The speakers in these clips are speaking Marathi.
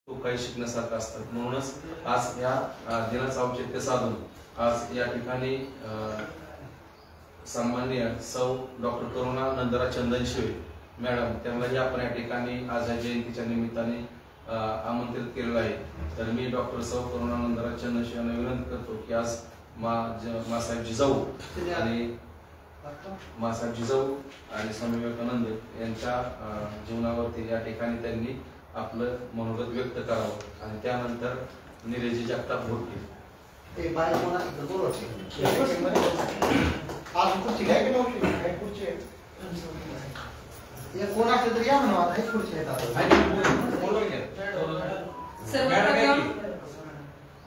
खूप काही शिकण्यासारखं असतात। म्हणूनच आज या दिनाचं औचित्य साधून आज या ठिकाणी सन्माननीय सौ डॉक्टर करुणा नंदराज चंदनशिवे मॅडम त्यांनाही आपण या ठिकाणी आज या जयंतीच्या निमित्ताने आमंत्रित केलेलं आहे। तर मी डॉक्टर सौ करुणा नंदराज चंदनशिवे यांना विनंती करतो की आज मासाहेब जिजाऊ आणि स्वामी विवेकानंद यांच्या जीवनावरती या ठिकाणी त्यांनी आपलं मनोगत व्यक्त करावं आणि त्यानंतर निरेजी जगताप बोलतील। ते बाहेर कोणा आज खुर्ची घ्या की नव्हती काय खुर्ची आहे या कोण असलं तरी या म्हणा आता हे खुर्ची सर्वप्रथम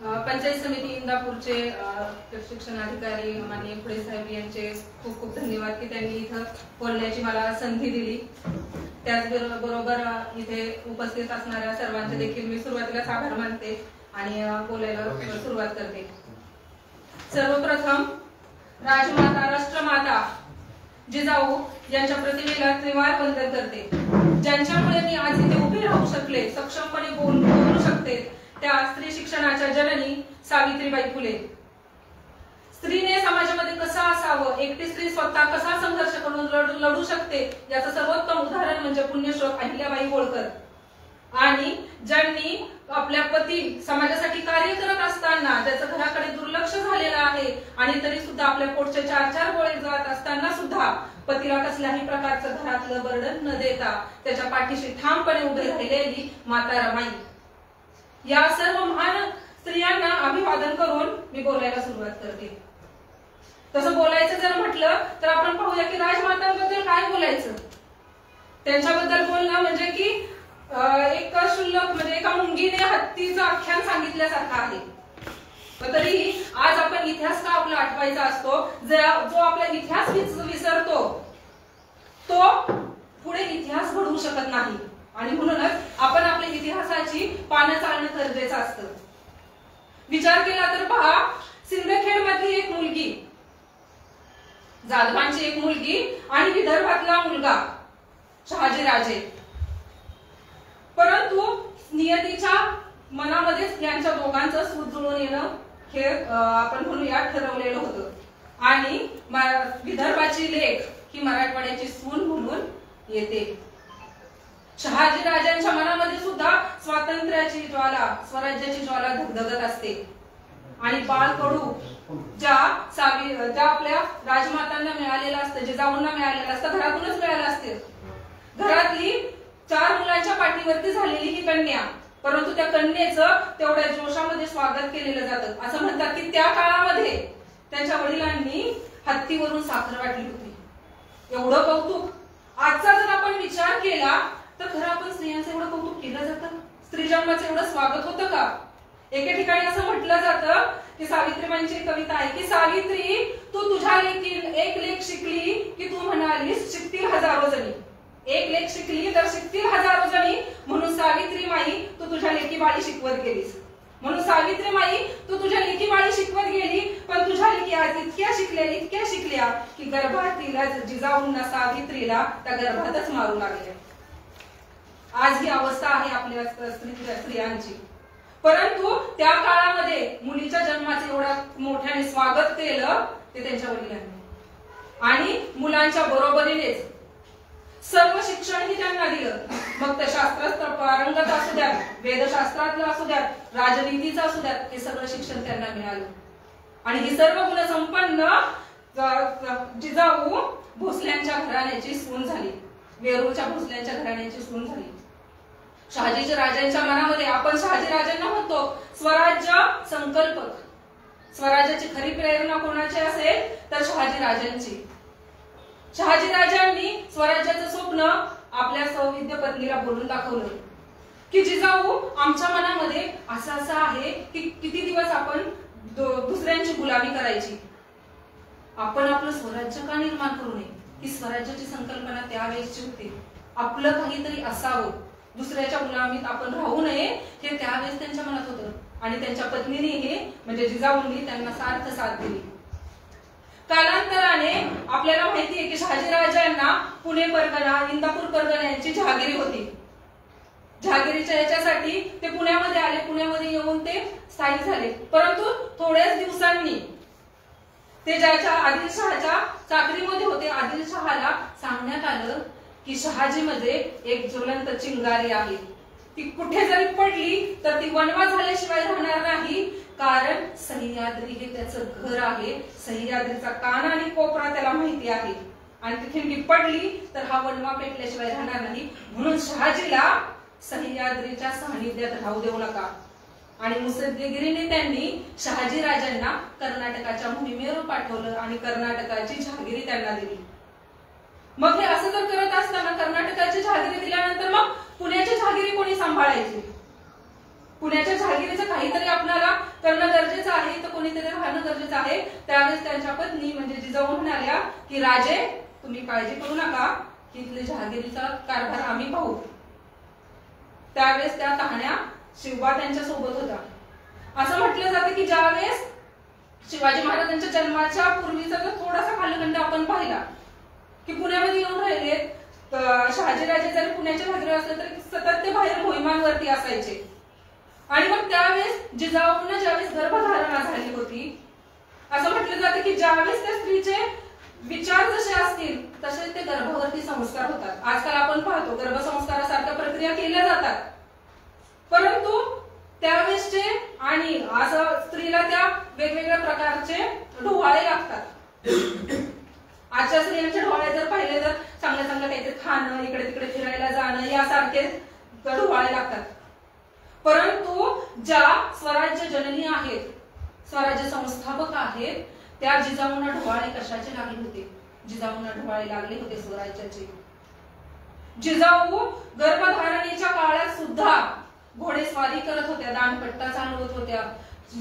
पंचायत समिती इंदापूरचे शिक्षण अधिकारी माननीय खुडे साहेब यांचे खूप खूप धन्यवाद की त्यांनी इथं बोलण्याची मला संधी दिली। त्याचबरोबर इथे उपस्थित असणाऱ्या सर्वांचे देखील मी सुरुवातीलाच आभार मानते आणि बोलायला सुरुवात करते। सर्वप्रथम राजमाता राष्ट्रमाता जिजाऊ यांच्या प्रतिमेला त्रिवार वंदन करते। ज्यांच्यामुळे मी आज इथे उभे राहू शकले, सक्षमपणे बोलू शकते त्या स्त्री शिक्षणाच्या जननी सावित्रीबाई फुले। स्त्रीने समाजामध्ये कसं असावं, एकटी स्त्री स्वतः कसा संघर्ष करून लढू शकते याचं सर्वोत्तम उदाहरण म्हणजे पुण्यश्लोक अहिल्याबाई होळकर आणि ज्यांनी आपल्या पती समाजासाठी कार्य करत असताना ज्याचं घराकडे दुर्लक्ष झालेलं आहे आणि तरी सुद्धा आपल्या पोटचे 4-4 गोळे जात असताना सुद्धा पतीला कसल्याही प्रकारचं घरातलं बर्डन न देता त्याच्या पाठीशी ठामपणे उभे राहिलेली माता रमाई। या सर्व महान स्त्रियांना अभिवादन करून मी बोलायला सुरुवात करते। तसं बोलायचं जर म्हटलं तर आपण पाहूया की राजमातांबद्दल काय बोलायचं। त्यांच्याबद्दल बोलणं म्हणजे की एक शुल्लक म्हणजे एका मुंगीने हत्तीचं आख्यान सांगितल्यासारखं आहे। तरीही आज आपण इतिहास का आपला आठवायचा असतो, जो आपला इतिहास विसरतो तो पुढे इतिहास घडवू शकत नाही आणि म्हणूनच आपण आपल्या इतिहासाची पानं चालणं गरजेचं असतं। विचार केला तर पहा, सिंदखेड मधली एक मुलगी, जाधवांची एक मुलगी आणि विदर्भातला मुलगा शहाजीराजे, परंतु नियतीच्या मनामध्येच यांच्या दोघांचं सूत जुळून येणं हे आपण म्हणूया ठरवलेलं होतं आणि विदर्भाची लेक ही मराठवाड्याची सून म्हणून येते। शहाजीराजांच्या मनामध्ये सुद्धा स्वातंत्र्याची ज्वाला, स्वराज्याची ज्वाला धगधगत असते आणि बाळकडू ज्या आपल्या राजमातांना मिळालेलं असतं, जिजाऊंना मिळालेलं असतं, घरातूनच मिळालं असते। घरातली 4 मुलांच्या पाठीवरती झालेली ही कन्या, परंतु त्या कन्येचं तेवढ्या जोशामध्ये स्वागत केलेलं जातं। असं म्हणतात की त्या काळामध्ये त्यांच्या वडिलांनी हत्तीवरून साखर वाटली होती। एवढं कौतुक आजचा जर आपण विचार केला तर खरं आपण स्त्रियांचं एवढं कौतुक केलं जातं, स्त्री जन्माचं एवढं स्वागत होतं का? एके ठिकाणी असं म्हटलं जातं की सावित्रीबाईंची कविता आहे की सावित्री तू तुझ्या लेखील एक लेख शिकली की तू म्हणालीस शिकतील हजारो जणी, एक लेख शिकली तर शिकतील हजारो जणी, म्हणून सावित्री माई तू तुझ्या लेखी बाळी शिकवत गेलीस। म्हणून सावित्री माई तू तुझ्या लेखी बाळी शिकवत गेली, पण तुझ्या लेखी आज इतक्या शिकल्या की गर्भातील जिजाऊंना सावित्रीला त्या गर्भातच मारू लागले। आज ही अवस्था आहे आपल्या स्त्रियांची, परंतु त्या काळामध्ये मुलीच्या जन्माचे एवढ्या मोठ्याने स्वागत केलं ते त्यांच्या वडिलांनी आणि मुलांच्या बरोबरीनेच सर्व शिक्षणही त्यांना दिलं। मग त्या शास्त्रात पारंगत असू द्या, वेदशास्त्रातलं असू द्या, राजनीतीचं असू द्या, हे सगळं शिक्षण त्यांना मिळालं आणि ही सर्व गुणसंपन्न जिजाऊ भोसल्यांच्या घराण्याची सून झाली, वेरूळच्या भोसल्यांच्या घराण्याची सून झाली। शहाजी राजांच्या मनामध्ये आपण शहाजीराजांना म्हणतो स्वराज्य संकल्पक, स्वराज्याची खरी प्रेरणा कोणाची असेल तर शहाजीराजांची। शहाजीराजांनी स्वराज्याचं स्वप्न आपल्या सौविद्य पत्नीला बोलून दाखवलं की जिजाऊ आमच्या मनामध्ये असं आहे की किती दिवस आपण दुसऱ्यांची गुलामी करायची, आपण आपलं स्वराज्य का निर्माण करू नये। ही स्वराज्याची संकल्पना त्यावेळेसची होती, आपलं काहीतरी असावं, दुसऱ्याच्या गुलामीत आपण राहू नये हे त्यावेळेस त्यांच्या मनात होतं आणि त्यांच्या पत्नीने हे म्हणजे जिजाऊंनी त्यांना सार्थ साथ दिली। कालांतराने आपल्याला माहिती आहे की शहाजीराजांना पुणे परगणा, इंदापूर परगणा यांची जहागिरी होती जहागिरीच्या याच्यासाठी ते पुण्यामध्ये आले, पुण्यामध्ये येऊन ते स्थायिक झाले. परंतु थोड्याच दिवसांनी ते ज्याच्या आदिलशहाच्या चाकरीमध्ये होते, आदिलशहाला सांगण्यात आलं की शहाजीमध्ये एक ज्वलंत चिंगारी आहे, ती कुठे जरी पडली तर ती वणवा झाल्याशिवाय राहणार नाही, कारण सह्याद्री हे त्याचं घर आहे, सह्याद्रीचा कान आणि कोपरा त्याला माहिती आहे आणि तिथे ती पडली तर हा वणवा पेटल्याशिवाय राहणार नाही. म्हणून शहाजीला सह्याद्रीच्या सानिध्यात राहू देऊ नका. आणि मुत्सद्देगिरीने त्यांनी शहाजी राजांना कर्नाटकाच्या मोहिमेवर पाठवलं आणि कर्नाटकाची जहागिरी त्यांना दिली. मग हे असं जर करत असताना कर्नाटकाची जहागिरी दिल्यानंतर मग पुण्याची जहागिरी कोणी सांभाळायची? पुण्याच्या जहागिरीचं काहीतरी आपल्याला करणं गरजेचं आहे, तर कोणीतरी राहणं गरजेचं आहे. त्यावेळेस त्यांच्या पत्नी म्हणजे जिजाऊ म्हणाल्या की राजे तुम्ही काळजी करू नका, इथले जहागिरीचा कारभार आम्ही पाहू. त्यावेळेस त्या कहाण्या शिवबा त्यांच्या सोबत होता. असं म्हटलं जातं की ज्यावेळेस शिवाजी महाराजांच्या जन्माच्या पूर्वीचा जर थोडासा कालखंड आपण पाहिला की पुण्यामध्ये येऊन राहिले, शहाजीराजे जरी पुण्याच्या भागीदार असले तरी सतत ते बाहेर मोहिमांवरती असायचे. आणि मग त्यावेळेस जिजाऊंना ज्यावेळेस गर्भधारणा झाली होती, असं म्हटलं जातं की ज्यावेळेस त्या स्त्रीचे विचार जसे असतील तसे ते गर्भावरती संस्कार होतात. आजकाल आपण पाहतो गर्भसंस्कारासारख्या प्रक्रिया केल्या जातात, परंतु त्यावेळेसचे आणि असं स्त्रीला त्या वेगवेगळ्या प्रकारचे डोहाळे लागतात. आजच्या स्त्रियांचे डोहाळे जर पाहिले तर चांगल्या चांगलं काहीतरी खाणं, इकडे तिकडे फिरायला जाणं यासारखे डोहाळे लागतात. परंतु ज्या स्वराज्य जननी आहेत, स्वराज्य संस्थापक आहेत, त्या जिजाऊंना डोहाळे कशाचे लागले होते? जिजाऊंना डोहाळे लागले होते स्वराज्याचे. जिजाऊ गर्भधारणेच्या काळात सुद्धा घोडेस्वारी करत होत्या, दांडपट्टा चालवत होत्या,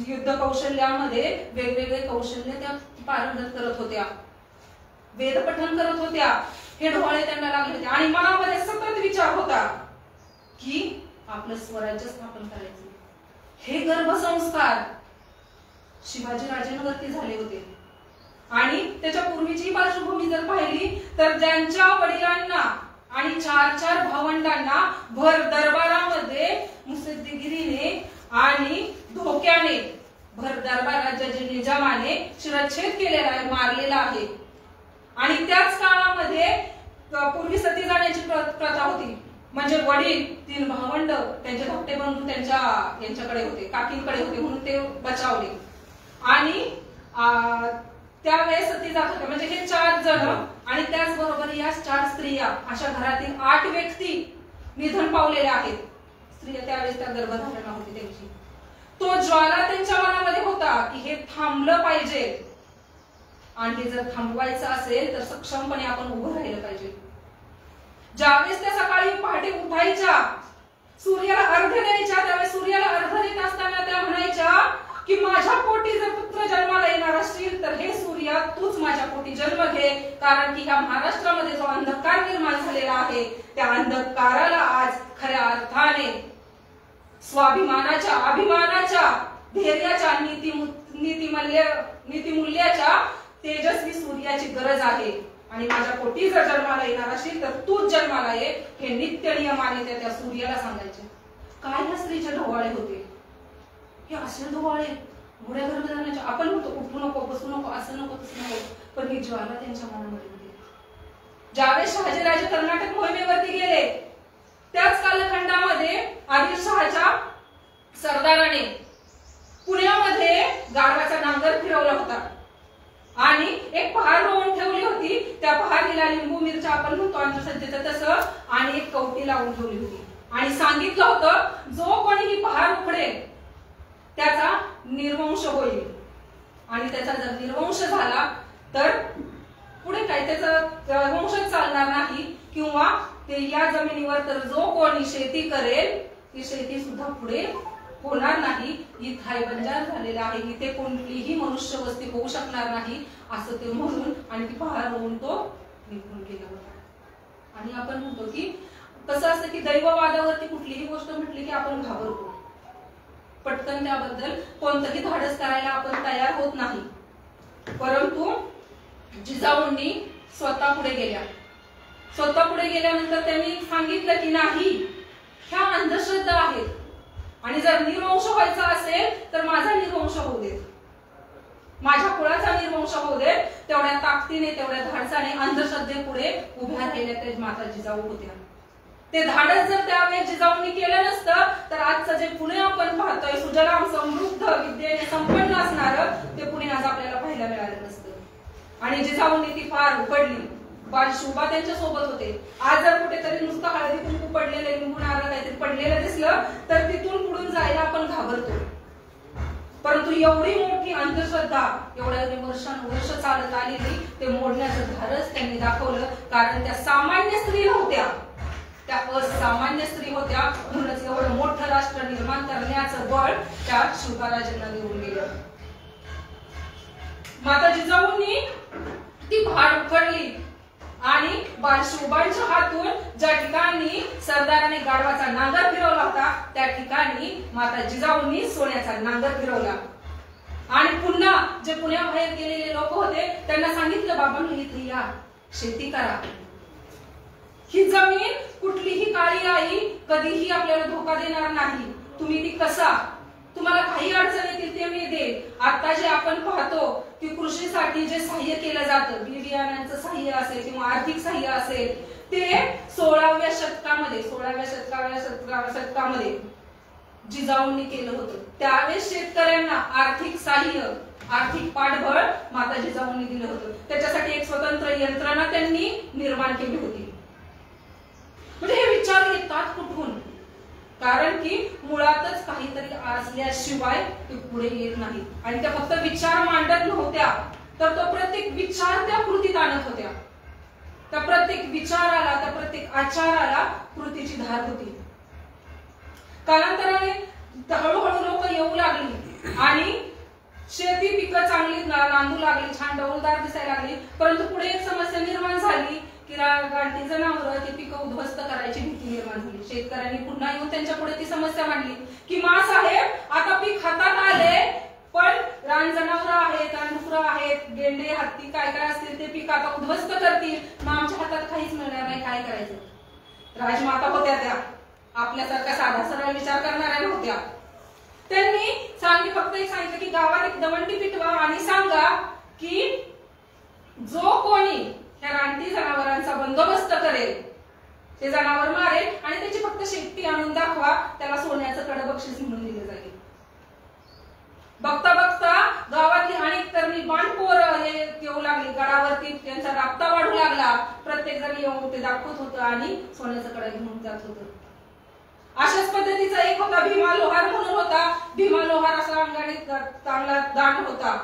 युद्ध कौशल्यामध्ये वेगवेगळे कौशल्य त्या पारंगत करत होत्या, वेदपठण करत होत्या. हे डोहाळे त्यांना लागले होते आणि मनामध्ये सतत विचार होता की आपलं स्वराज्य स्थापन करायचं. हे गर्भसंस्कार शिवाजी राजांवरती झाले होते. आणि त्याच्या पूर्वीची पार्श्वभूमी जर पाहिली तर ज्यांच्या वडिलांना आणि 4 भावंडांना भर दरबारामध्ये मुत्सद्देगिरीने आणि धोक्याने भर दरबार राज्याच्या निजामाने शिरच्छेद केलेला आहे, मारलेला आहे. आणि त्याच काळामध्ये पूर्वी सती जाण्याची प्रथा होती, म्हणजे वडील 3 भावंड त्यांचे धाकटे बंधू यांच्याकडे होते, काकींकडे होते, म्हणून ते बचावले. आणि त्यावेळेस सती जात होत्या, म्हणजे हे 4 जण आणि त्याचबरोबर या 4 स्त्रिया, अशा घरातील 8 व्यक्ती निधन पावलेल्या आहेत. स्त्रिया त्यावेळेस त्या गर्भधारणा होती त्यांची. तो ज्वाला त्यांच्या मनामध्ये होता की हे थांबलं पाहिजे आणि हे जर थांबवायचं असेल तर सक्षमपणे आपण उभं राहिलं पाहिजे. ज्यावेळेस त्या सकाळी पहाटे उठायच्या, सूर्याला अर्घ्य द्यायच्या, त्यावेळेस सूर्याला अर्घ्य देत असताना त्या म्हणायच्या की माझ्या पोटी जर पुत्र जन्माला येणार असतील तर हे सूर्या तूच माझ्या पोटी जन्म घे, कारण की ह्या महाराष्ट्रामध्ये जो अंधकार निर्माण झालेला आहे त्या अंधकाराला आज खऱ्या अर्थाने स्वाभिमानाच्या, अभिमानाच्या, धैर्याच्या, नीतिमूल्याच्या तेजस्वी सूर्याची गरज आहे. आणि माझ्या पोटी जर जन्माला येणार असेल तर तूच जन्माला ये, हे नित्य नियमाने त्या सूर्याला सांगायचे. काय ह्या स्त्रीचे डोहाळे होते, हे असे डोहाळे घोड्या गर्भधारणाचे. आपण म्हणतो उठू नको, बसू नको, असं नको, तसं नको, पण ही ज्वाला त्यांच्या मनामध्ये होती. ज्यावेळेस शहाजीराजे कर्नाटक मोहिमेवरती गेले त्याच कालखंडामध्ये आदिलशहाच्या सरदाराने पुण्यामध्ये गाढवाचा नांगर फिरवला होता आणि एक पहार रोवून ठेवली होती. त्या पहारीला लिंबू मिरच्या आपण म्हणतो अंधश्रद्धेचं तसं, आणि एक कवटी लावून ठेवली होती आणि सांगितलं होतं जो कोणी ही पहार उखडेल त्याचा निर्वंश होईल. आणि त्याचा जर निर्वंश झाला तर पुढे काय त्याचा वंशच चालणार नाही, किंवा ते या जमिनीवर तर जो कोणी शेती करेल ती शेती सुद्धा पुढे होणार नाही. ही थायबंजार झालेला आहे, इथे कोणतीही मनुष्य वस्ती होऊ शकणार नाही असं ते म्हणून आणि ती पहार होऊन तो निघून गेला होता. आणि आपण म्हणतो की कसं असतं की दैववादावरती कुठलीही गोष्ट म्हटली की आपण घाबरतो, पटकन त्याबद्दल कोणतंही धाडस करायला आपण तयार होत नाही. परंतु जिजाऊंनी स्वतः पुढे गेल्या. स्वतः पुढे गेल्यानंतर त्यांनी सांगितलं की नाही, ह्या अंधश्रद्धा आहेत. आणि जर निर्वंश व्हायचा असेल तर माझा निर्वंश होऊ देत, माझ्या कुळाचा निर्वंश होऊ दे. तेवढ्या ताकदीने तेवढ्या धाडसाने अंधश्रद्धेपुढे उभ्या राहिल्या त्या माता जिजाऊ होत्या. ते धाडस जर त्यावेळेस जिजाऊंनी केलं नसतं तर आजचं जे पुणे आपण पाहतोय सुजलाम समृद्ध विद्येने संपन्न असणार ते पुणे आज आपल्याला पाहायला मिळालं नसतं. आणि जिजाऊंनी ती फार उघडली. बालशिवबा त्यांच्या सोबत होते. आज जर कुठेतरी नुसतं हळदी कुंकू पडलेलं लिंबून आलं काहीतरी पडलेलं दिसलं तर तिथून पुढून जायला आपण घाबरतो. परंतु एवढी मोठी अंधश्रद्धा एवढ्या वर्ष चालत आलेली ते मोडण्याचं धाडस त्यांनी दाखवलं. कारण त्या सामान्य स्त्री नव्हत्या, त्या असामान्य स्त्री होत्या. म्हणूनच एवढं मोठं राष्ट्र निर्माण करण्याचं बळ त्या शिवबाराजांना देऊन गेलं. माता जिजाऊंनी ती भाड उखडली आणि बालशिवबांच्या हातून ज्या ठिकाणी सरदाराने गाढवाचा नांगर फिरवला होता त्या ठिकाणी माता जिजाऊंनी सोन्याचा नांगर फिरवला. आणि पुन्हा जे पुण्याबाहेर गेलेले लोक होते त्यांना सांगितलं, बाबांनी इथे या, शेती करा. ही जमीन कुठलीही काळी आई कधीही आपल्याला धोका देणार नाही. तुम्ही ती कसा, तुम्हाला काही अडचण येतील ते मी देईन. आता जे आपण पाहतो की कृषीसाठी जे सहाय्य केलं जातं, बी बियाण्यांचं सहाय्य असेल किंवा आर्थिक सहाय्य असेल, ते 16व्या शतकामध्ये जिजाऊंनी केलं होतं. त्यावेळेस शेतकऱ्यांना आर्थिक सहाय्य, आर्थिक पाठबळ माता जिजाऊंनी दिलं होतं. त्याच्यासाठी एक स्वतंत्र यंत्रणा त्यांनी निर्माण केली होती. म्हणजे हे विचार येतात कुठून? कारण की मुळातच काहीतरी असल्याशिवाय ते पुढे येत नाही. आणि त्या फक्त विचार मांडत नव्हत्या तर तो प्रत्येक विचार त्या कृतीत आणत होत्या. त्या प्रत्येक विचाराला, त्या प्रत्येक आचाराला कृतीची धार होती. कालांतराने हळूहळू लोक येऊ लागली आणि शेती पिकं चांगली नांदू लागली, छान डौलदार दिसायला लागली. परंतु पुढे एक समस्या निर्माण झाली की रानटी जनावरं ती पिकं उद्ध्वस्त करायची भीती निर्माण झाली. शेतकऱ्यांनी पुन्हा येऊन त्यांच्या पुढे ती समस्या मांडली की मा साहेब आता पीक हातात आले पण रान जनावरं आहेत, डुकरं आहेत, गेंडे, हत्ती काय काय असतील ते पीक आता उद्ध्वस्त करतील, मग आमच्या हातात काहीच मिळणार नाही, काय करायचं? राजमाता होत्या त्या, आपल्यासारख्या साधा सरळ विचार करणाऱ्या नव्हत्या. त्यांनी फक्त एक सांगितलं की गावात एक दवंडी पिटवा आणि सांगा की जो कोणी ह्या रानटी जनावरांचा बंदोबस्त करेल ते जनावर मारेल आणि त्याची फक्त शेपटी आणून दाखवा, त्याला सोन्याचं कडं बक्षीस म्हणून दिलं जाईल. बघता बघता गावातली अनेक तरुणी बाणपोर येऊ लागली. गडावरती त्यांचा राबता वाढू लागला. प्रत्येक जण येऊन ते दाखवत होतं आणि सोन्याचं कडं घेऊन जात होतं. अशाच पद्धतीचा एक होता भीमा लोहार म्हणून होता. भीमा लोहार असा अंगाने चांगला दांड होता.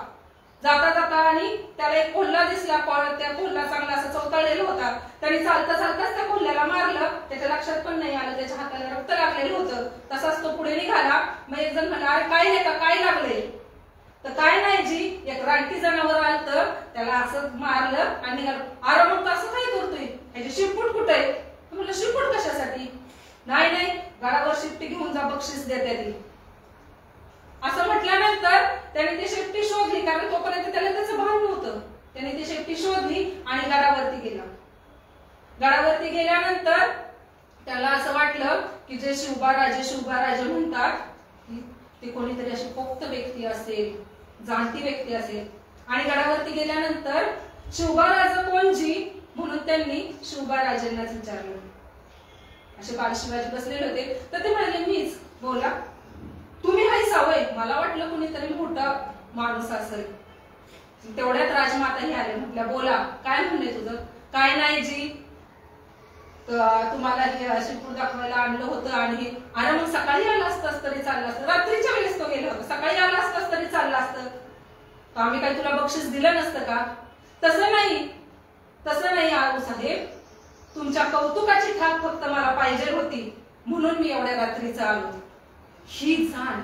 जाता जाता आणि त्याला एक कोल्हा दिसला. त्या कोल्हा चांगला असा चौतळलेला होता. त्याने चालता चालताच त्या कोल्ह्याला मारलं. त्याच्या लक्षात पण नाही आलं त्याच्या हाताला रक्त लागलेलं होतं. तसाच तो पुढे निघाला. मग एक जण म्हणला, अरे काय का काय लागले? तर काय नाही जी, एक रानटी जनावर आलं तर त्याला असं मारलं आणि निघालं. अरे मग असं काय करतोय, ह्याची शिरपूट कुठे आहे? म्हणलं शिरपूट कशासाठी? नाही नाही, गडावर शिट्टी घेऊन जा, बक्षीस देते ती. असं म्हटल्यानंतर त्याने ती शेपटी शोधली, कारण तोपर्यंत त्याला त्याचं भान नव्हतं. त्याने ती शेपटी शोधली आणि गडावरती गेला. गडावरती गेल्यानंतर त्याला असं वाटलं की जे शिवबाराजे म्हणतात ती कोणीतरी अशी पोक्त व्यक्ती असेल, जाणती व्यक्ती असेल. आणि गडावरती गेल्यानंतर शिवबाराजा कोणजी म्हणून त्यांनी शिवबाराजांनाच विचारलं. असे बालशिवाजी बसलेले होते तर ते म्हणाले, मीच. बोला, तुम्ही हाय सावय? मला वाटलं कुणीतरी मोठा माणूस असेल. तेवढ्यात राजमाताही आल्या. म्हटल्या, बोला, काय म्हणणे तुझं? काय नाही जी, तुम्हाला हे शिरपूर दाखवायला आणलं होतं. आणि अरे मग सकाळी आला असतास तरी चाललं असतं. रात्रीच्या वेळेस तो गेला होता, सकाळी आला असतास तरी चाललं असतं. तर आम्ही काही तुला बक्षीस दिलं नसतं का? तसं नाही आरू साहेब, तुमच्या कौतुकाची ठाक फक्त मला पाहिजे होती म्हणून मी एवढ्या रात्रीचं आलो. ही जाण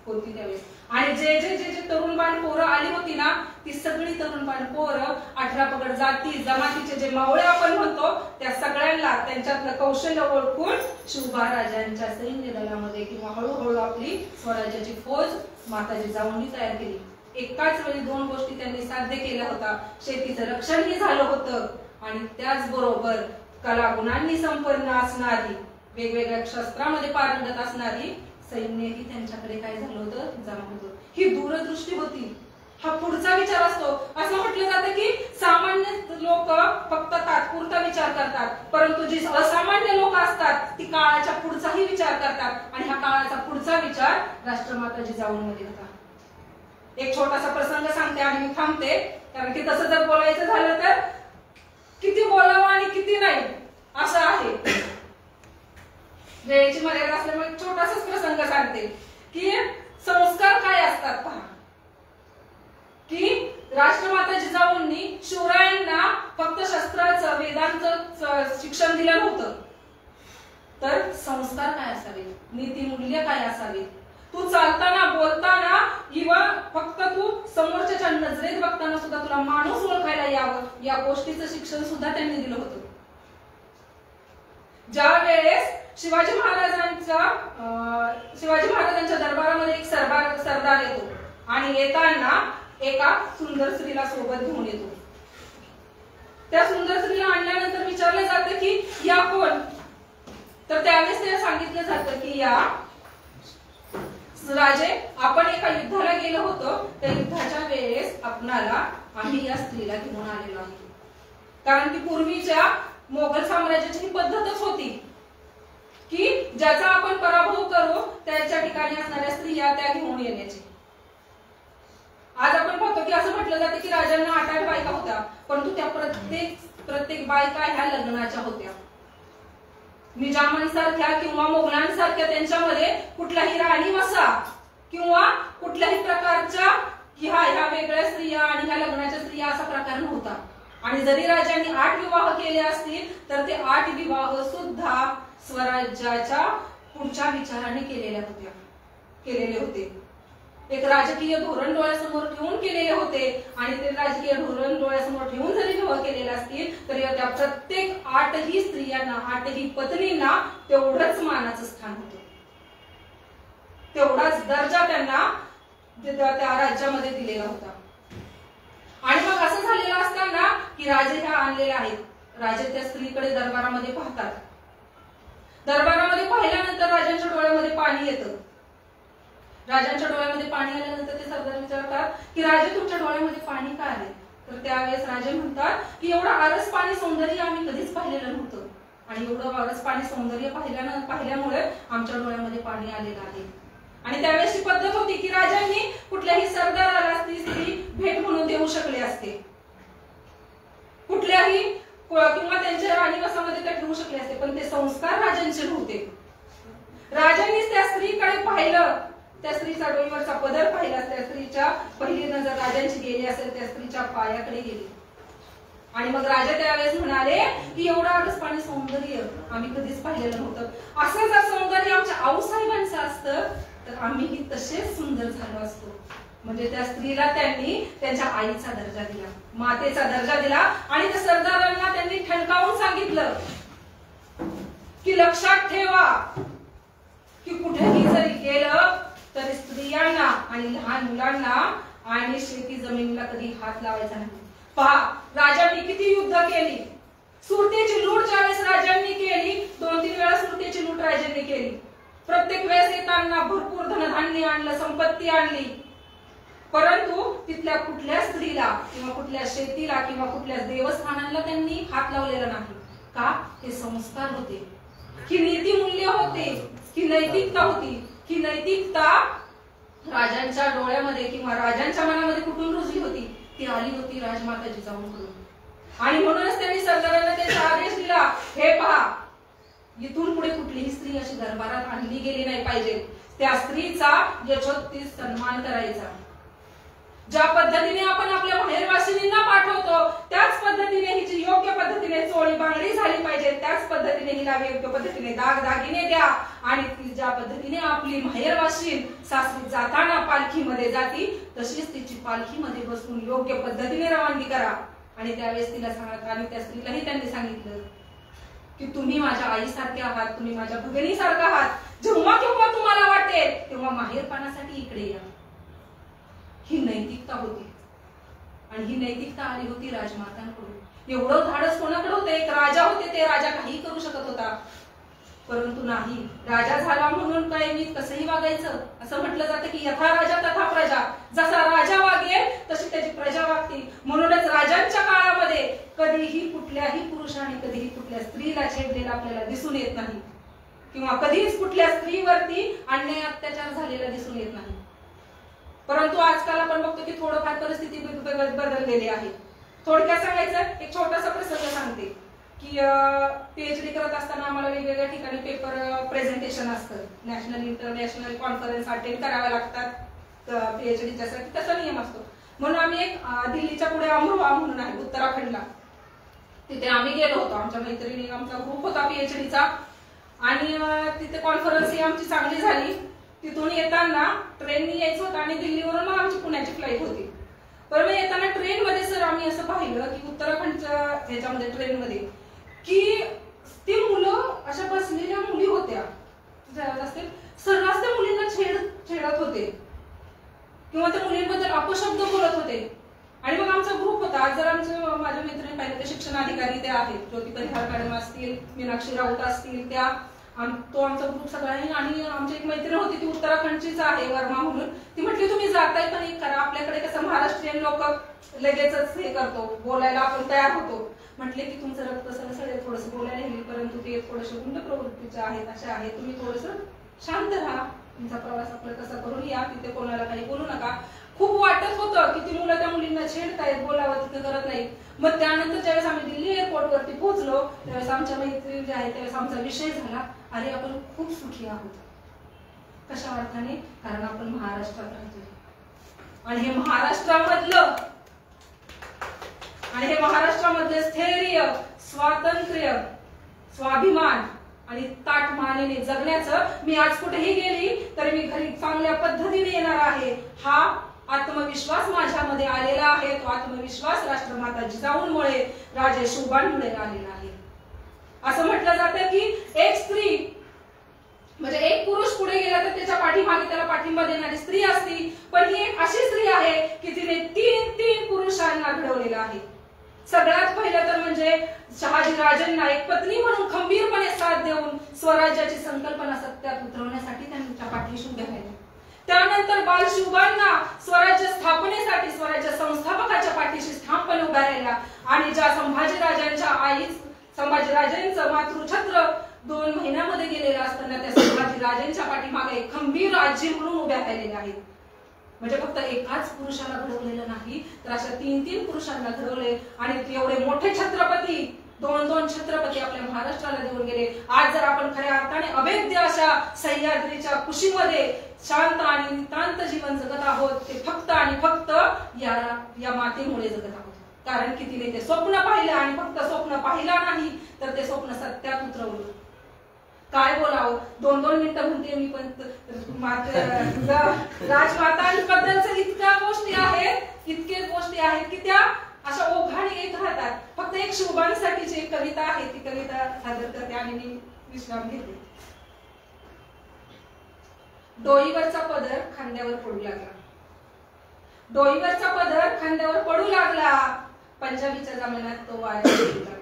होती त्यावेळेस. आणि जे जे जे जे तरुण बाण पोरं आली होती ना, ती सगळी तरुण बाण पोरं 18 पगड जाती जमातीचे जे मावळे आपण म्हणतो त्या सगळ्यांना त्यांच्यातलं कौशल्य ओळखून शिवबाराजांच्या सैन्य दलामध्ये किंवा हळूहळू आपली स्वराज्याची फौज माता जिजाऊंनी तयार केली. एकाच वेळी दोन गोष्टी त्यांनी साध्य केल्या होता. शेतीचं रक्षणही झालं होतं आणि त्याचबरोबर कलागुणांनी संपन्न असणारी वेगवेगळ्या शस्त्रामध्ये पारंगत असणारी सैन्यही त्यांच्याकडे काय झालं होतं, जमा होतं. ही दूरदृष्टी होती. हा पुढचा विचार असतो. असं म्हटलं जातं की सामान्य लोक फक्त तात्पुरता विचार करतात, परंतु जी असामान्य लोक असतात ती काळाच्या पुढचाही विचार करतात आणि हा काळाचा पुढचा विचार राष्ट्रमाता जिजाऊंमध्ये होता. एक छोटासा प्रसंग सांगते आणि मी थांबते, कारण की तसं जर बोलायचं झालं तर किती बोलावं आणि किती नाही असं आहे. वेळेची मर्यादा असल्यामुळे छोटासाच प्रसंग सांगते की संस्कार काय असतात पहा. की राष्ट्रमाता जिजाऊंनी शिवरायांना फक्त शस्त्राचं वेदांचं शिक्षण दिलं नव्हतं, तर संस्कार काय असावे, नीतिमूल्य काय असावे, तू चालताना बोलताना किंवा फक्त तू समोरच्या नजरेत बघताना सुद्धा तुला माणूस ओळखायला यावं या गोष्टीचं शिक्षण सुद्धा त्यांनी दिलं होतं. ज्या वेळेस शिवाजी महाराजांच्या दरबारामध्ये एक सरदार येतो आणि येताना एका सुंदर स्त्रीला सोबत घेऊन येतो. त्या सुंदर स्त्रीला आणल्यानंतर विचारलं जातं की या कोण, तर त्यावेळेस ते सांगितलं जातं की या राजे आपण एका युद्धाला गेलो होतो, त्या युद्धाच्या वेळेस आपणाला आम्ही या स्त्रीला घेऊन आलेलो आहोत. कारण की पूर्वीच्या मोगल साम्राज्याची ही पद्धतच होती की ज्याचा आपण पराभव करू त्याच्या ठिकाणी असणाऱ्या स्त्रिया त्या घेऊन येण्याची. आज आपण पाहतो की असं म्हटलं जातं की राजांना 8 बायका होत्या, परंतु त्या प्रत्येक बायका ह्या लग्नाच्या होत्या. निजामांसारख्या किंवा मोगलांसारख्या त्यांच्यामध्ये कुठलाही राणी वसा किंवा कुठल्याही प्रकारच्या ह्या वेगळ्या स्त्रिया आणि ह्या लग्नाच्या स्त्रिया असा प्रकार नव्हता. आणि जरी राजांनी 8 विवाह केले असतील तर ते 8 विवाह सुद्धा स्वराज्याच्या पुढच्या विचाराने केलेले होते. एक राजकीय धोरण डोळ्यासमोर ठेवून केलेले होते आणि ते राजकीय धोरण डोळ्यासमोर ठेवून जरी विवाह केलेले असतील तरी त्या प्रत्येक 8ही स्त्रियांना 8ही पत्नींना तेवढंच मानाचं स्थान होतं, तेवढाच दर्जा त्यांना त्या राज्यामध्ये दिलेला होता. आणि मग असं झालेलं असताना की राजे ह्या आणलेल्या आहेत. राजे त्या स्त्रीकडे दरबारामध्ये पाहतात. दरबारामध्ये पाहिल्यानंतर राजांच्या डोळ्यामध्ये पाणी येतं. राजांच्या डोळ्यामध्ये पाणी आल्यानंतर ते सरदार विचारतात की राजे तुमच्या डोळ्यामध्ये पाणी का आले, तर त्यावेळेस राजे म्हणतात की एवढं आरस पाणी सौंदर्य आम्ही कधीच पाहिलेलं नव्हतं आणि एवढं आरस पाणी सौंदर्य पाहिल्यामुळे आमच्या डोळ्यामध्ये पाणी आलेलं आहे. आणि त्यावेळेस पद्धत होती की राजांनी कुठल्याही सरदाराला स्त्री भेट म्हणून देऊ शकले असते, कुठल्याही किंवा त्यांच्या राणीवासामध्ये त्या ठेवू शकले असते, पण ते संस्कार राजांचे नव्हते. राजांनीच त्या स्त्रीकडे पाहिलं, त्या स्त्रीचा डोईवरचा पदर पाहिला, त्या स्त्रीच्या पहिली नजर राजांची गेली असेल त्या स्त्रीच्या पायाकडे गेली. आणि मग राजा त्यावेळेस म्हणाले की एवढं आरसपाणी सौंदर्य आम्ही कधीच पाहिलेलं नव्हतं. असं जर सौंदर्य आमच्या आऊसाहेबांचं असतं तर आम्हीही तसेच सुंदर झालो असतो. म्हणजे त्या स्त्रीला त्यांनी त्यांच्या आईचा दर्जा दिला, मातेचा दर्जा दिला. आणि त्या सरदारांना त्यांनी ठणकावून सांगितलं की लक्षात ठेवा की कुठेही जरी गेलं तरी स्त्रियांना आणि लहान मुलांना आणि शेती जमिनीला कधी हात लावायचा नाही. पहा राजांनी किती युद्ध केली, सुरतेची लूट ज्यावेळेस राजांनी केली 2-3 वेळा सुरतेची लूट राजांनी केली. प्रत्येक वेळेस येताना भरपूर धनधान्य आणलं, संपत्ती आणली, परंतु तिथल्या कुठल्या स्त्रीला किंवा कुठल्या शेतीला किंवा कुठल्या देवस्थानाला त्यांनी हात लावलेला नाही. का? ते संस्कार होते, ही नीतिमूल्य होते, ही नैतिकता होती. ही नैतिकता राजांच्या डोळ्यामध्ये किंवा राजांच्या मनामध्ये कुठून रुजली होती? ती आली होती राजमाता जिजाऊंकडून. आणि म्हणूनच त्यांनी सरदारांना त्याचा आदेश दिला, हे पहा इथून पुढे कुठलीही स्त्री अशी दरबारात आणली गेली नाही पाहिजे. त्या स्त्रीचा यथोचित सन्मान करायचा. ज्या पद्धतीने आपण आपल्या माहेरवासिनींना पाठवतो त्याच पद्धतीने हिची योग्य पद्धतीने चोळी बांगडी झाली पाहिजे, त्याच पद्धतीने हिला योग्य पद्धतीने दागदागिने द्या. आणि ती ज्या पद्धतीने आपली माहेरवासीन सासरी जाताना पालखीमध्ये जाती तशीच तिची पालखीमध्ये बसून योग्य पद्धतीने रवानगी करा. आणि त्यावेळेस तिला सांगत आणि त्या स्त्रीलाही त्यांनी सांगितलं की तुम्ही माझ्या आईसारखे आहात, तुम्ही माझ्या भगिनीसारखे आहात. जेव्हा केव्हा तुम्हाला वाटेल तेव्हा माहेरपणासाठी इकडे या. ही नैतिकता होती आणि ही नैतिकता आली होती राजमातांकडून. एवढं धाडस कोणाकडे होते? एक राजा होते, ते राजा काही करू शकत होता. परंतु नाही, राजा झाला म्हणून काय मी कसंही वागायचं असं म्हटलं जातं की यथा राजा तथा प्रजा, जसा राजा वागेल तशी त्याची प्रजा वागते. म्हणूनच राजांच्या काळामध्ये कधीही कुठल्याही पुरुषाने कधीही कुठल्या स्त्रीला छेडलेला आपल्याला दिसून येत नाही किंवा कधीच कुठल्या स्त्रीवरती अन्याय अत्याचार झालेला दिसून येत नाही. परंतु आजकाल आपण बघतो की थोडंफार परिस्थिती बदललेली आहे. थोडक्यात सांगायचं, एक छोटासा प्रसंग सांगते की पीएचडी करत असताना आम्हाला वेगवेगळ्या ठिकाणी पेपर प्रेझेंटेशन असतं. नॅशनल इंटरनॅशनल कॉन्फरन्स अटेंड कराव्या लागतात पीएचडीच्या साठी, तसा नियम असतो. म्हणून आम्ही एक दिल्लीच्या पुढे अमरोहा म्हणून आहे उत्तराखंडला, तिथे आम्ही गेलो होतो. आमच्या मैत्रिणी, आमचा ग्रुप होता पीएचडीचा आणि तिथे कॉन्फरन्स ही आमची चांगली झाली. तिथून येताना ट्रेननी यायचं होतं आणि दिल्लीवरून मग आमची पुण्याची फ्लाईट होती. पण येताना ट्रेन मध्ये सर आम्ही असं पाहिलं की उत्तराखंडच्या ह्याच्यामध्ये ट्रेन मध्ये की ती मुलं अशा बसलेल्या मुली होत्या, सर्रास त्या मुलींना छेडत होते किंवा त्या मुलींबद्दल अपशब्द बोलत होते. आणि मग आमचा ग्रुप होता. जर आमच्या माझ्या मैत्रिणी पाहिलं तर शिक्षण अधिकारी ते आहेत, ज्योती परिहार मॅडम असतील, मीनाक्षी राऊत असतील, त्या तो आमचा ग्रुप सगळा आहे. आणि आमची एक मैत्रीण होती, ती उत्तराखंडचीच आहे, वर्मा म्हणून. ती म्हटली तुम्ही जाताय पण एक करा, आपल्याकडे कसं महाराष्ट्रीयन लोक लगेचच हे करतो, बोलायला आपण तयार होतो. म्हटले की तुमचं रक्त सगळे थोडस बोलायला येईल, परंतु ते थोडेसे गुंड प्रवृत्तीचे आहेत, असे आहेत, तुम्ही थोडस शांत राहा, तुमचा प्रवास आपला कसा करून या, तिथे कोणाला काही बोलू नका. खूप वाटत होतं की ती मुलं त्या मुलींना छेडतायत, बोलावं तिथे करत नाही. मग त्यानंतर ज्यावेळेस आम्ही दिल्ली एअरपोर्ट वरती पोहोचलो त्यावेळेस आमच्या मैत्रिणी जे आहे त्यावेळेस आमचा विषय झाला, अरे आपण खूप सुखी आहोत. कशा अर्थाने? कारण आपण महाराष्ट्रात राहतो आणि हे महाराष्ट्रामधले स्थैर्य, स्वातंत्र्य, स्वाभिमान आणि ताठ मानेने जगण्याचं, मी आज कुठेही गेली तर मी घरी चांगल्या पद्धतीने येणार आहे, हा आत्मविश्वास माझ्यामध्ये आलेला आहे. तो आत्मविश्वास राष्ट्रमाता जिजाऊंमुळे, राजे शिवबांमुळे आलेला आहे. असं म्हटलं जातं की एक स्त्री म्हणजे एक पुरुष पुढे गेला तर त्याच्या पाठीमागे त्याला पाठिंबा देणारी स्त्री असती, पण ही एक अशी स्त्री आहे की तिने तीन पुरुषांना घडवलेलं आहे. सगळ्यात पहिलं तर म्हणजे शहाजी राजांना एक पत्नी म्हणून खंबीरपणे साथ देऊन स्वराज्याची संकल्पना सत्यात उतरवण्यासाठी त्यांच्या पाठीशी उभ्या राहिल्या. त्यानंतर बालशिवबांना स्वराज्य स्थापनेसाठी स्वराज्य संस्थापकाच्या पाठीशी ठामपणे उभ्या राहिल्या आणि ज्या संभाजीराजांच्या आई संभाजीराजांचं मातृछत्र 2 महिन्यामध्ये गेलेलं असताना त्या संभाजीराजांच्या पाठीमागे एक खंबीर आजी म्हणून उभ्या राहिलेल्या आहेत. म्हणजे फक्त एकाच पुरुषाला घडवलेलं नाही तर अशा 3 पुरुषांना घडवले आणि एवढे मोठे छत्रपती 2 छत्रपती आपल्या महाराष्ट्राला देऊन गेले. आज जर आपण खऱ्या अर्थाने अभेद्य अशा सह्याद्रीच्या कुशीमध्ये शांत आणि नितांत जीवन जगत आहोत, ते फक्त आणि फक्त या मातेमुळे जगत आहोत. कारण की तिने ते स्वप्न पाहिलं आणि फक्त स्वप्न पाहिला नाही तर ते स्वप्न सत्यात उतरवलं. काय बोलावं, 2 मिनिटं म्हणते मी, पण राजमातांबद्दलच इतक्या गोष्टी आहेत की त्या अशा ओघाने येत राहतात. फक्त एक शिवबांसाठीची एक कविता आहे, ती कविता सादर करते आणि मी विश्राम घेते. डोईवरचा पदर खांद्यावर पडू लागला, डोईवरचा पदर खांद्यावर पडू लागला, पंजाबीच्या जमान्यात तो वाऱ्यावर उडू लागला,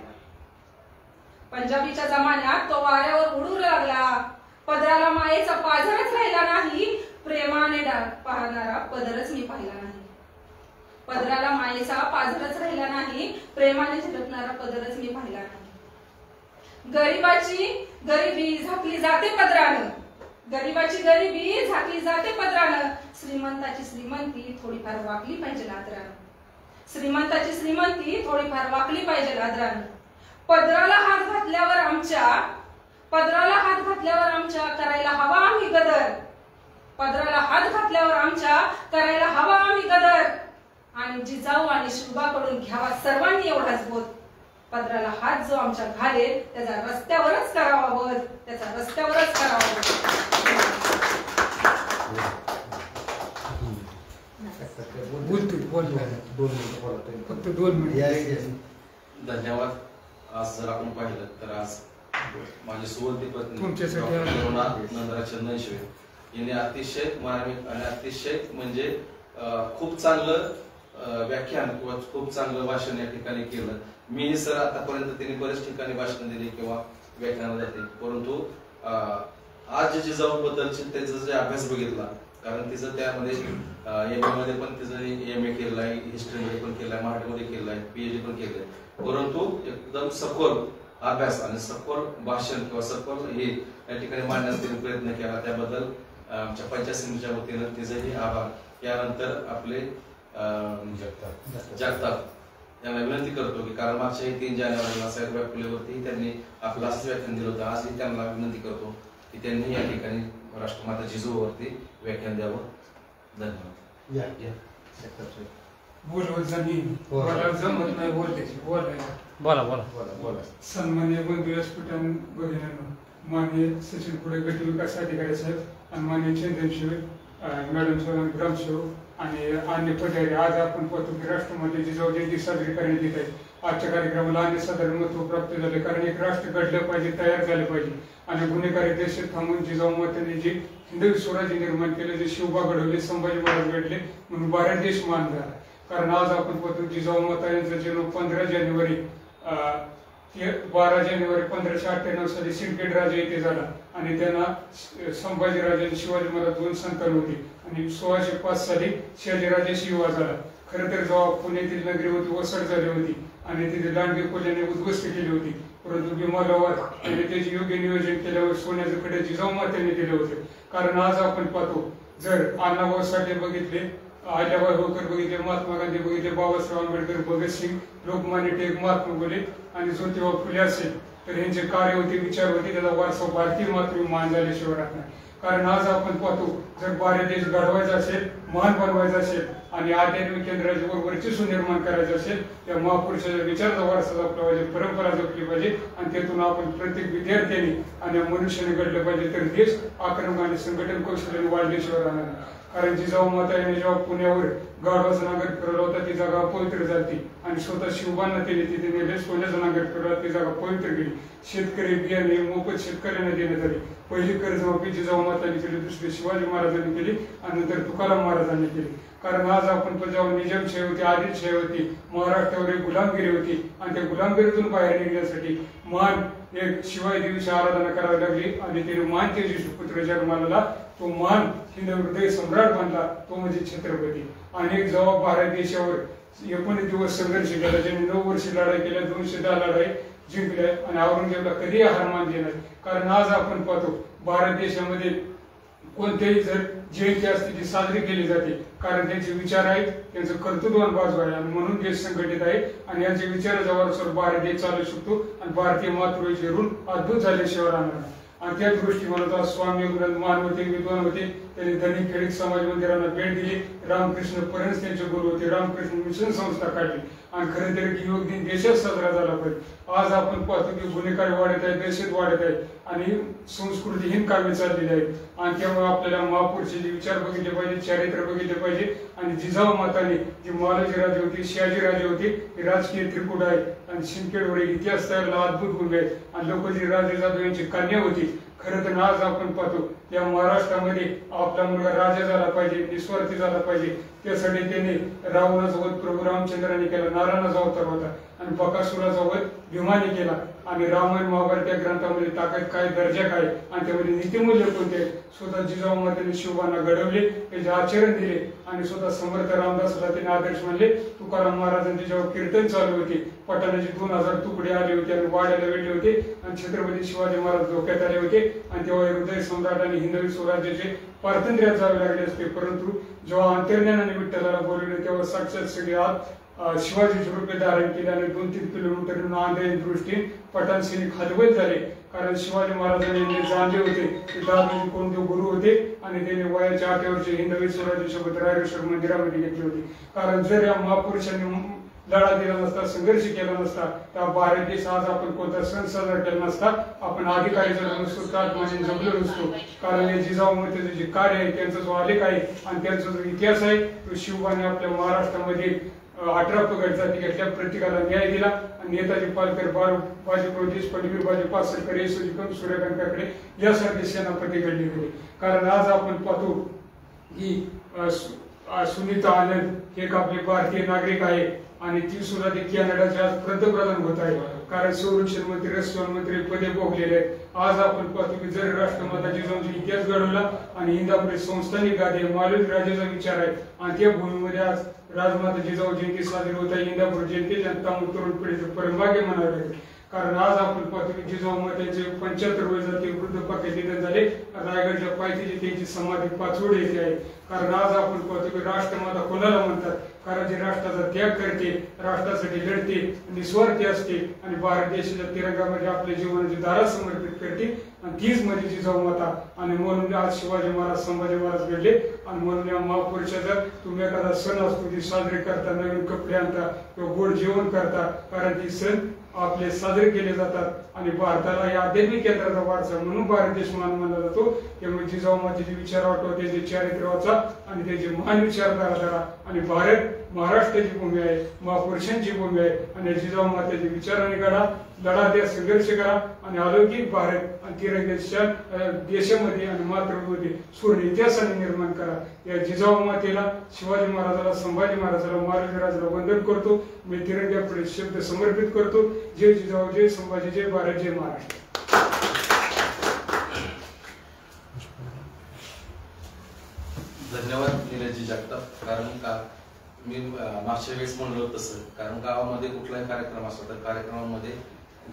पंजाबीच्या जमान्यात तो वाऱ्यावर उडू लागला. पदराला मायेचा पाझरच राहिला नाही, प्रेमाने पाहणारा पदरच मी पाहिला नाही. पदराला मायेचा पाझरच राहिला नाही, प्रेमाने झिरपणारा पदरच मी पाहिला नाही. गरिबाची गरिबी झाकली जाते पदरानं, गरिबाची गरिबी झाकली जाते पदरानं, श्रीमंताची श्रीमंती थोडीफार वाकली पाहिजे आदरानं, श्रीमंताची श्रीमंती थोडीफार वाकली पाहिजे आदरानं. पदराला हात घातल्यावर आमच्या करायला हवा आम्ही गदर, पदराला हात घातल्यावर आमच्या करायला हवा आम्ही गदर. आणि जिजाऊ आणि शिवबाकडून घ्यावा सर्वांनी एवढाच बोध, पदराला हात जो आमच्या घालेल त्याचा रस्त्यावरच करावा बोध, त्याचा रस्त्यावरच करावा धन्यवाद. आज जर आपण पाहिलं तर आज माझी सुवर्ण पत्नी करुणा नंदरा चंदनशिवे यांनी अतिशय मार्मिक आणि अतिशय म्हणजे खूप चांगलं व्याख्यान किंवा खूप चांगलं भाषण या ठिकाणी केलं. मी सर आतापर्यंत त्यांनी बरेच ठिकाणी भाषण दिली किंवा व्याख्यान दिली, परंतु आज जिजाऊबद्दलचे त्याचा जे अभ्यास बघितला, कारण तिचं त्यामध्ये एम ए मध्ये पण तिचं एम ए केलेलं आहे, हिस्ट्रीमध्ये पण केलं आहे, मराठीमध्ये केलं आहे, PhD पण केलं आहे, परंतु एकदम सखोल अभ्यास आणि सखोल भाषण किंवा सखोल हे या ठिकाणी मांडण्याचा तिने प्रयत्न केला. त्याबद्दल आमच्या पंचायत समितीच्या वतीनं तिचंही आभार. यानंतर आपले जगताप यांना विनंती करतो की कारण मागच्या 3 जानेवारीला साहेबराव फुलेवरती त्यांनी आपलं असं व्याख्यान दिलं होतं. आजही त्यांना विनंती करतो की त्यांनी या ठिकाणी राष्ट्रमाता जिजाऊवरती व्याख्यान द्यावं. धन्यवाद. बोलवत जमीन बोला जमत नाही बोलायला. बोला बोला बोला. सन्मान्य बंधू व्यासपीठान भगिनींनो, माननीय सचिन पुढे गट विकास अधिकारी साहेब आणि माननीय चंदनशिव मॅडम साहेब ग्रामसेवक आणि अन्य पदाधिकारी, आज आपण पाहतो की राष्ट्रमाता जिजाऊ जयंती साजरी करण्यात येत आहे. आजच्या कार्यक्रमाला अनन्यसाधारण महत्व प्राप्त झाले, कारण एक राष्ट्र घडलं पाहिजे, तयार झालं पाहिजे आणि गुन्हेगारी देशात थांबून जिजाऊ मातेने जे हिंदवी स्वराज्य निर्माण केले, जे शिवबा घडवले, संभाजी महाराज घडले, म्हणून भारत देश मान झाला. कारण आज आपण पाहतो जिजाऊ माता यांचा जन्म 12 जानेवारी 1598 साली सिंदखेड राजा येथे झाला आणि त्यांना संभाजी राजा आणि शिवाजी महाराज 2 संतान होती आणि 1605 साली शहाजीराजाशी विवाह झाला. खरं तर जेव्हा पुण्यातील नगरी होती वसड झाली होती आणि तिथे लांडगे कोल्ह्याने उद्ध्वस्त केली होती, परंतु भीमालावर आणि त्याचे योग्य नियोजन केल्यावर सोन्याचं कडे जिजाऊ मातेने दिले होते. कारण आज आपण पाहतो, जर अण्णाभाऊ साठे बघितले, अहिल्याबाई होळकर बघितले, महात्मा गांधी बघितले, बाबासाहेब आंबेडकर, भगतसिंग, लोकमान्य टिळक, महात्मा फुले आणि ज्योतिबा फुले असेल तर यांचे कार्य होते, विचार होते, त्याचा वारसा भारतीय मातृमान झाल्याशिवाय राहणार. कारण आज आपण पाहतो, जर भारत देश घडवायचा असेल, महान बनवायचा असेल आणि आध्यात्मिक केंद्राच्या बरोबर वर्चस्व निर्माण करायचं असेल, त्या महापुरुषाच्या विचाराचा वारसा जपला पाहिजे, परंपरा जपली पाहिजे आणि त्यातून आपण प्रत्येक विद्यार्थ्यांनी आणि मनुष्याने घडलं पाहिजे, तर देश आक्रमक आणि संघटन कौशल्याने वाढल्याशिवाय राहणार. कारण जिजाऊ माता यांनी जेव्हा पुण्यावर गाढवाचा नांगर फिरवला होता, ती जागा पवित्र झाली आणि स्वतः शिवबांना तिने तिथे नेले, सोन्याचा नांगर फिरवला, ती जागा पवित्र गेली. शेतकरी बियाणे मोफत शेतकऱ्यांना देण्यात आली. पहिली कर्जमाफी जिजाऊ मातांनी केली, दुसरी शिवाजी महाराजांनी केली आणि नंतर तुकाराम महाराजांनी केली. कारण आज आपण जेव्हा निजामशाही होती, आदिलशाही होती, महाराष्ट्रावर एक गुलामगिरी होती आणि त्या गुलामगिरीतून बाहेर निघण्यासाठी मान एक शिवाय देवीची आराधना करावी लागली आणि तिने मान तेजस्वी पुत्र जन्माला, तो मान हिंदू हृदय सम्राट बनला, तो म्हणजे छत्रपती. अनेक जेव्हा भारत देशावर 19 दिवस संघर्ष केला, ज्यांनी 9 वर्ष लढाई केल्या, 210 लढाई जिंकल्या आणि औरंगजेबला कधी हार मानली नाही. कारण आज आपण पाहतो भारत देशामध्ये कोणत्याही जर जयंती असते ती साजरी केली जाते, कारण त्यांचे विचार आहेत, त्यांचं कर्तृत्ववान बाजू आहे आणि म्हणून देश संघटित आहे आणि यांचे विचाराच्या वारसावर भारत देश चालू शकतो आणि भारतीय मातृत्वाचे ऋण अद्भुत झाल्याशिवाय राहणार. आणि त्या दृष्टिकोनातून स्वामी मान होते, विद्वान होते, त्यांनी धनिक खेडीक समाज मंदिरांना भेट दिली. रामकृष्ण परमहंस त्यांचे गुरु होते, रामकृष्ण मिशन संस्था काढली आणि खरं तर योग दिन देशात साजरा झाला पाहिजे. आज आपण पाहतो की गुन्हेगारी वाढत आहे, दहशत वाढत आहे आणि संस्कृतीहीन कामे चाललेली आहेत आणि त्यामुळे आपल्याला महापुरुषाचे विचार बघितले पाहिजे, चारित्र्य बघितले पाहिजे. आणि जिजाऊ माताने जी महाराज राजे होते, शहाजी राजे होते, हे राजकीय त्रिकूट आहे आणि सिंदखेडवर इतिहास तयारला अद्भुत गुण आहे आणि लोकजी राजे जाधव यांची कन्या होती. खरं तर आज आपण पाहतो या महाराष्ट्रामध्ये आपला मुलगा राजा झाला पाहिजे, निस्वार्थी झाला पाहिजे, त्यासाठी त्यांनी रावणाचा वध प्रभू रामचंद्रांनी केला, नारायणाचा अवतार होता आणि बकासुराचा वध भीमाने केला आणि रामायण महाभारत या ग्रंथामध्ये ताकद काय, दर्जा काय आणि त्यामध्ये नीतिमूल्य कोणते, स्वतः जिजाऊ मातेने शिवबांना घडवले, त्याचे आचरण दिले आणि स्वतः समर्थ रामदासला त्यांनी आदर्श मानले. तुकाराम महाराजांचे जेव्हा कीर्तन चालू होते, पठाणाचे 2000 तुकडे आले होते आणि वाड्याला वेढले होते आणि छत्रपती शिवाजी महाराज धोक्यात आले होते आणि तेव्हा हृदय सम्राट आणि हिंदवी स्वराज्याचे पारतंत्र्यात जावे लागले असते. परंतु जेव्हा अंतर्ज्ञानाने विठ्ठलाला बोलवले तेव्हा साक्षात सगळे आत शिवाजीचे रूपे धारण केले आणि 2-3 किलोमीटर आंध्र दृष्टी पठाण सैनिक हतबल झाले. कारण शिवाजी महाराजांनी जाणले होते की दादोजी कोणते गुरु होते आणि त्यांनी वयाच्या 8 वर्षे हिंदवी स्वराज्यासोबत रायरेश्वर मंदिरामध्ये घेतले होते. कारण जर या महापुरुषांनी लढा दिला नसता, संघर्ष केला नसता, तर भारत देश आज आपण कोणता सण साजरा केला नसता, आपण अधिकारी झालो नसतो, तात्माने जमलो नसतो. कारण हे जिजाऊ मातेचे जे कार्य आहे, त्यांचा जो आलेख आहे आणि त्यांचा जो इतिहास आहे, तो शिवबाने आपल्या महाराष्ट्रामध्ये 18 पगड जाती घेतल्या, प्रत्येकाला न्याय दिला आणि नेताजी पालकर, बाजीप्रभू देशपांडे, वीरबाजी पासरकर, येशूजी कम, सूर्यकांत काकडे यासारखे सेनापती घडले गेले. कारण आज आपण पाहतो की सुनीता आनंद हे एक आपले भारतीय नागरिक आहे आणि ती सुद्धा कॅनडाचे आज पंतप्रधान होत आहे. कारण संरक्षण मंत्री, रस्ते मंत्री पदे भोगलेले आहेत. आज आपण पाहतो की जर राष्ट्रमाता जिजाऊंचा इतिहास घडवला आणि इंदापुरी संस्थानिक गादी मालवणी राजाचा विचार आहे आणि त्या भूमीमध्ये आज राजमाता जिजाऊ जयंती साजरी होत आहे. इंदापूर जयंती जनता तरुण पिढीचं परमभाग्य म्हणावे लागेल. कारण आज आपण पाहतो की जिजाऊ मातेचे 75 वयातील वृद्धपकाळ निधन झाले. रायगडच्या पायथ्याची त्यांची समाधी पाचवड येथे आहे. कारण आज आपण पाहतो की राष्ट्रमाता कोणाला म्हणतात, कारण जी राष्ट्राचा त्याग करते, राष्ट्रासाठी लढते, निस्वार्थी असते आणि भारत देशाच्या तिरंगामध्ये आपल्या जीवनाची दारा समर्पित करते आणि तीच म्हणजे जिजाऊ माता. आणि म्हणून आज शिवाजी महाराज, संभाजी महाराज घडले. आणि म्हणून या महापुरुषाचा तुम्ही एखादा सण असतो ती साजरे करता, नवीन कपडे आणता किंवा गोड जेवण करता, कारण ती सण आपले साजरे केले जातात आणि भारताला या आध्यात्मिक केंद्राचा वारसा म्हणून भारत देश मानला जातो. त्यामुळे जिजाऊ मातेचे विचार वाटवा, त्याचे चारित्र्य वाचा आणि त्याचे महान विचारधारा करा. आणि भारत महाराष्ट्राची भूमी आहे, महापुरुषांची भूमी आहे आणि जिजाऊ मातेचे विचाराने घडा, लढा द्या, संघर्ष करा आणि अलौकिक भारत आणि तिरंग्याच्या देशामध्ये आणि मातृभूमीमध्ये सुवर्ण इतिहासाने निर्माण करा. या जिजाऊ मातेला, शिवाजी महाराजाला, संभाजी महाराजाला, महाराजाला वंदन करतो. मी तिरंग्यापुढे शब्द समर्पित करतो. जय जिजाऊ, जय संभाजी, जय भारत, जय महाराष्ट्र. धन्यवाद नीरजजी जगताप. कारण का मी मागच्या वेळेस म्हणलो तसं, कारण गावामध्ये कुठलाही कार्यक्रम असला तर कार्यक्रमामध्ये,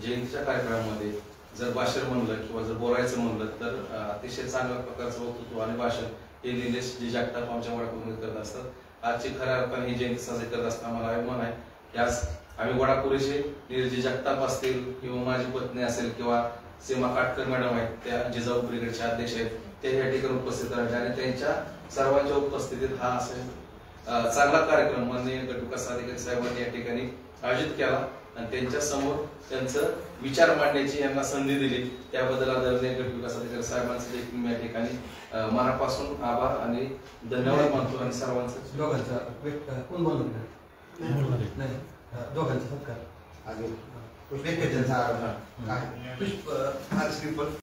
जयंतीच्या कार्यक्रमामध्ये जर भाषण म्हणलं किंवा जर बोलायचं म्हणलं तर अतिशय चांगल्या प्रकारचं वक्तृत्व आणि भाषण हे निलेशजी जगताप आमच्या वडापुरीत करत असतात. आजची खऱ्या अर्थाने ही जयंती साजरी करत असताना मला अभिमान आहे की आज आम्ही वडापुरीचे निलेशजी जगताप असतील किंवा माझी पत्नी असेल किंवा सीमा काटकर मॅडम आहेत, त्या जिजाऊ ब्रिगेडच्या अध्यक्ष आहेत, ते या ठिकाणी उपस्थित राहिले आणि त्यांच्या सर्वांच्या उपस्थितीत हा असेल चांगला कार्यक्रम माननीय गटविकास अधिकारी साहेबांनी या ठिकाणी आयोजित केला आणि त्यांच्या समोर त्यांचं विचार मांडण्याची यांना संधी दिली. त्याबद्दल आदरणीय गटविकास अधिकारी साहेबांचं देखील मी या ठिकाणी मनापासून आभार आणि धन्यवाद मानतो. आणि सर्वांचं कोण नाही दोघांचा सत्कार.